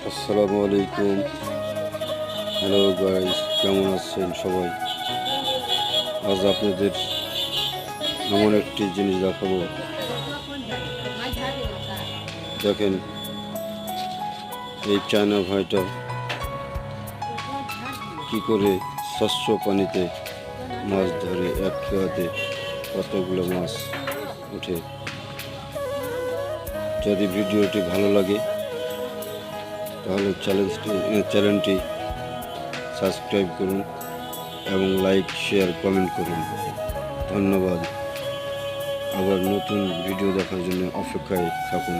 আসসালামু আলাইকুম। Hello guys, কেমন আছেন সবাই? আজ আপনাদের এমন একটি জিনিস দেখাবো। দেখেন, এই চায়না ভাইটা কি করে স্বচ্ছ পানিতে মাছ ধরে, এক খেয়াতে কতগুলো মাছ ওঠে। যদি ভিডিওটি ভালো লাগে তাহলে চ্যানেলটি সাবস্ক্রাইব করুন এবং লাইক, শেয়ার, কমেন্ট করুন। ধন্যবাদ। আবার নতুন ভিডিও দেখার জন্য অপেক্ষায় থাকুন।